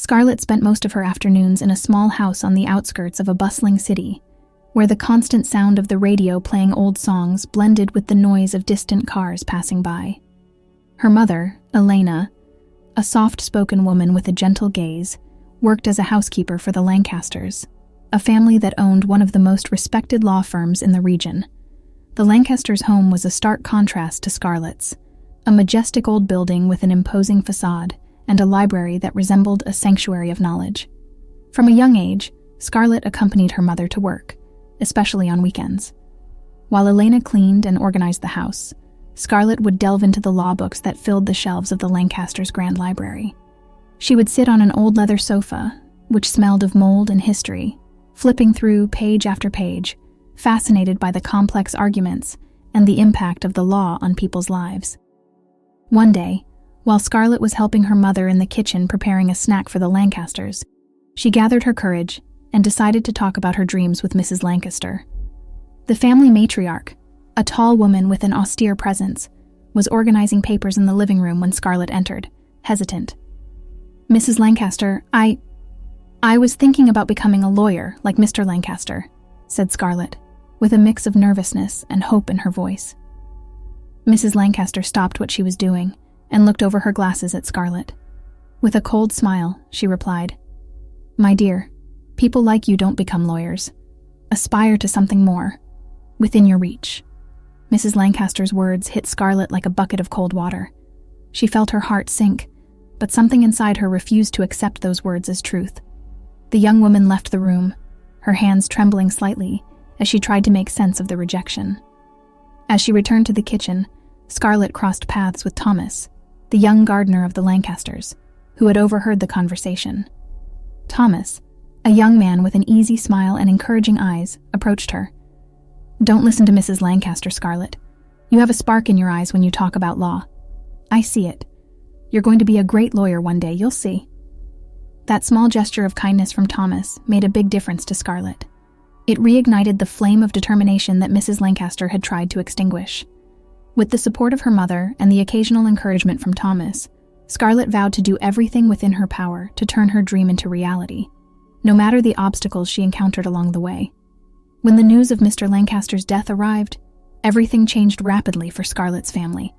Scarlett spent most of her afternoons in a small house on the outskirts of a bustling city, where the constant sound of the radio playing old songs blended with the noise of distant cars passing by. Her mother, Elena, a soft-spoken woman with a gentle gaze, worked as a housekeeper for the Lancasters, a family that owned one of the most respected law firms in the region. The Lancasters' home was a stark contrast to Scarlett's, a majestic old building with an imposing facade and a library that resembled a sanctuary of knowledge. From a young age, Scarlett accompanied her mother to work, especially on weekends. While Elena cleaned and organized the house, Scarlett would delve into the law books that filled the shelves of the Lancasters' grand library. She would sit on an old leather sofa, which smelled of mold and history, flipping through page after page, fascinated by the complex arguments and the impact of the law on people's lives. One day, while Scarlett was helping her mother in the kitchen preparing a snack for the Lancasters, she gathered her courage and decided to talk about her dreams with Mrs. Lancaster. The family matriarch, a tall woman with an austere presence, was organizing papers in the living room when Scarlett entered, hesitant. "Mrs. Lancaster, I was thinking about becoming a lawyer like Mr. Lancaster," said Scarlett, with a mix of nervousness and hope in her voice. Mrs. Lancaster stopped what she was doing and looked over her glasses at Scarlett. With a cold smile, she replied, "My dear, people like you don't become lawyers. Aspire to something more, within your reach." Mrs. Lancaster's words hit Scarlett like a bucket of cold water. She felt her heart sink, but something inside her refused to accept those words as truth. The young woman left the room, her hands trembling slightly as she tried to make sense of the rejection. As she returned to the kitchen, Scarlett crossed paths with Thomas, the young gardener of the Lancasters, who had overheard the conversation. Thomas, a young man with an easy smile and encouraging eyes, approached her. "Don't listen to Mrs. Lancaster, Scarlett. You have a spark in your eyes when you talk about law. I see it. You're going to be a great lawyer one day, you'll see." That small gesture of kindness from Thomas made a big difference to Scarlett. It reignited the flame of determination that Mrs. Lancaster had tried to extinguish. With the support of her mother and the occasional encouragement from Thomas, Scarlett vowed to do everything within her power to turn her dream into reality, no matter the obstacles she encountered along the way. When the news of Mr. Lancaster's death arrived, everything changed rapidly for Scarlett's family.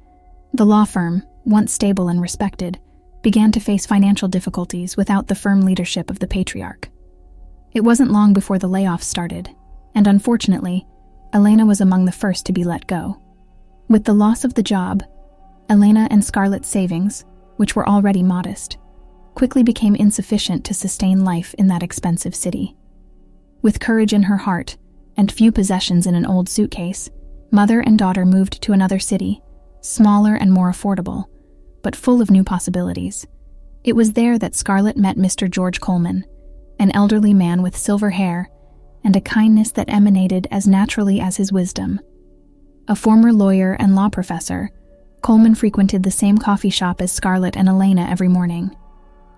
The law firm, once stable and respected, began to face financial difficulties without the firm leadership of the patriarch. It wasn't long before the layoffs started, and unfortunately, Elena was among the first to be let go. With the loss of the job, Elena and Scarlett's savings, which were already modest, quickly became insufficient to sustain life in that expensive city. With courage in her heart and few possessions in an old suitcase, mother and daughter moved to another city, smaller and more affordable, but full of new possibilities. It was there that Scarlett met Mr. George Coleman, an elderly man with silver hair and a kindness that emanated as naturally as his wisdom. A former lawyer and law professor, Coleman frequented the same coffee shop as Scarlett and Elena every morning.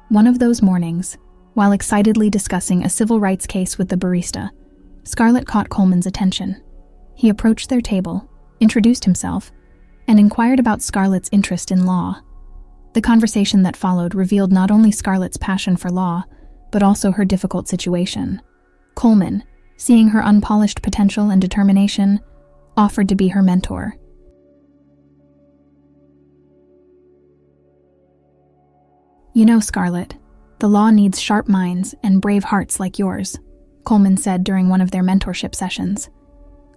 One of those mornings, while excitedly discussing a civil rights case with the barista, Scarlett caught Coleman's attention. He approached their table, introduced himself, and inquired about Scarlett's interest in law. The conversation that followed revealed not only Scarlett's passion for law, but also her difficult situation. Coleman, seeing her unpolished potential and determination, offered to be her mentor. "You know, Scarlett, the law needs sharp minds and brave hearts like yours," Coleman said during one of their mentorship sessions.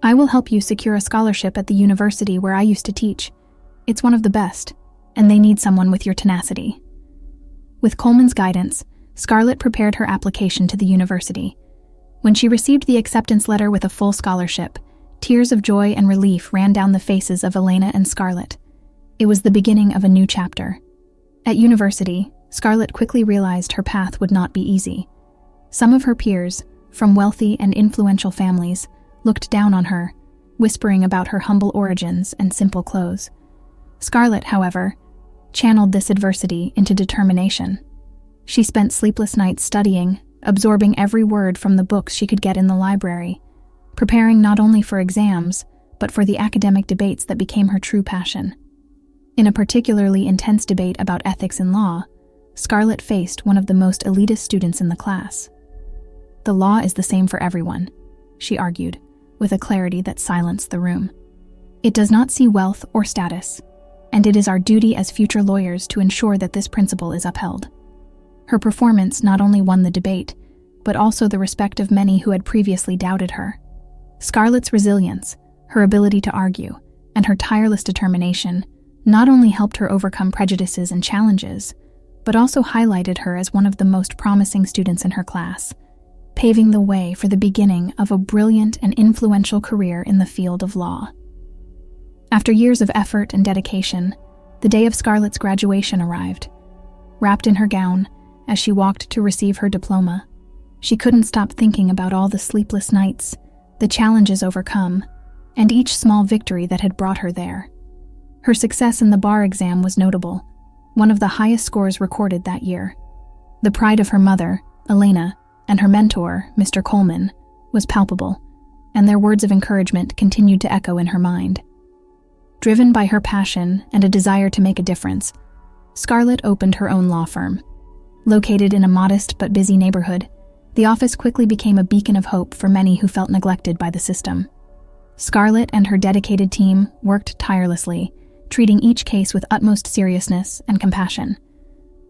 "I will help you secure a scholarship at the university where I used to teach. It's one of the best, and they need someone with your tenacity." With Coleman's guidance, Scarlett prepared her application to the university. When she received the acceptance letter with a full scholarship, tears of joy and relief ran down the faces of Elena and Scarlett. It was the beginning of a new chapter. At university, Scarlett quickly realized her path would not be easy. Some of her peers, from wealthy and influential families, looked down on her, whispering about her humble origins and simple clothes. Scarlett, however, channeled this adversity into determination. She spent sleepless nights studying, absorbing every word from the books she could get in the library, preparing not only for exams, but for the academic debates that became her true passion. In a particularly intense debate about ethics in law, Scarlett faced one of the most elitist students in the class. "The law is the same for everyone," she argued, with a clarity that silenced the room. "It does not see wealth or status, and it is our duty as future lawyers to ensure that this principle is upheld." Her performance not only won the debate, but also the respect of many who had previously doubted her. Scarlett's resilience, her ability to argue, and her tireless determination not only helped her overcome prejudices and challenges, but also highlighted her as one of the most promising students in her class, paving the way for the beginning of a brilliant and influential career in the field of law. After years of effort and dedication, the day of Scarlett's graduation arrived. Wrapped in her gown, as she walked to receive her diploma, she couldn't stop thinking about all the sleepless nights, the challenges overcome, and each small victory that had brought her there. Her success in the bar exam was notable, one of the highest scores recorded that year. The pride of her mother, Elena, and her mentor, Mr. Coleman, was palpable, and their words of encouragement continued to echo in her mind. Driven by her passion and a desire to make a difference, Scarlett opened her own law firm. Located in a modest but busy neighborhood, the office quickly became a beacon of hope for many who felt neglected by the system. Scarlett and her dedicated team worked tirelessly, treating each case with utmost seriousness and compassion,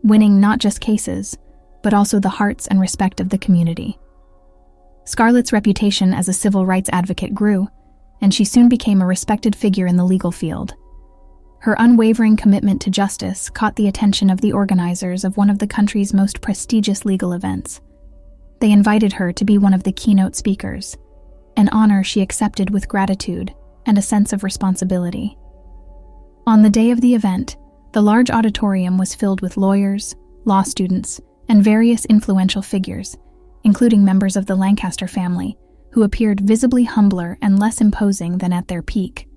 winning not just cases, but also the hearts and respect of the community. Scarlett's reputation as a civil rights advocate grew, and she soon became a respected figure in the legal field. Her unwavering commitment to justice caught the attention of the organizers of one of the country's most prestigious legal events. They invited her to be one of the keynote speakers, an honor she accepted with gratitude and a sense of responsibility. On the day of the event, the large auditorium was filled with lawyers, law students, and various influential figures, including members of the Lancaster family, who appeared visibly humbler and less imposing than at their peak.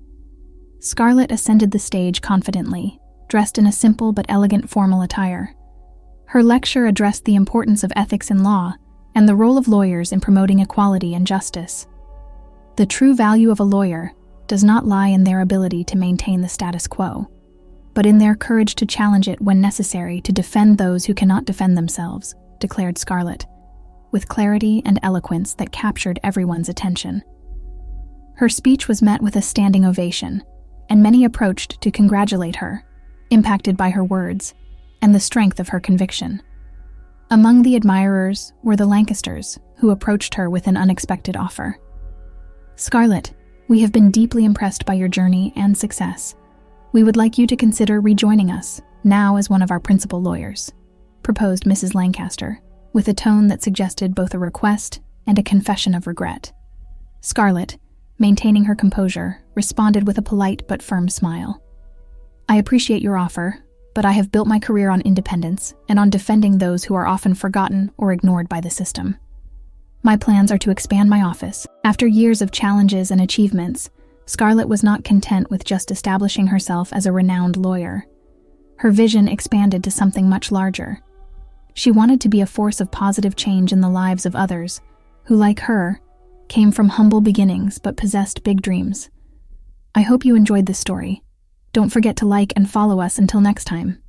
Scarlett ascended the stage confidently, dressed in a simple but elegant formal attire. Her lecture addressed the importance of ethics in law and the role of lawyers in promoting equality and justice. The true value of a lawyer does not lie in their ability to maintain the status quo, but in their courage to challenge it when necessary to defend those who cannot defend themselves, declared Scarlett, with clarity and eloquence that captured everyone's attention. Her speech was met with a standing ovation, and many approached to congratulate her, impacted by her words and the strength of her conviction. Among the admirers were the Lancasters, who approached her with an unexpected offer. "Scarlett, we have been deeply impressed by your journey and success. We would like you to consider rejoining us, now as one of our principal lawyers," proposed Mrs. Lancaster, with a tone that suggested both a request and a confession of regret. Scarlett, maintaining her composure, responded with a polite but firm smile. "I appreciate your offer, but I have built my career on independence and on defending those who are often forgotten or ignored by the system. My plans are to expand my office." After years of challenges and achievements, Scarlett was not content with just establishing herself as a renowned lawyer. Her vision expanded to something much larger. She wanted to be a force of positive change in the lives of others who, like her, came from humble beginnings but possessed big dreams. I hope you enjoyed this story. Don't forget to like and follow us until next time.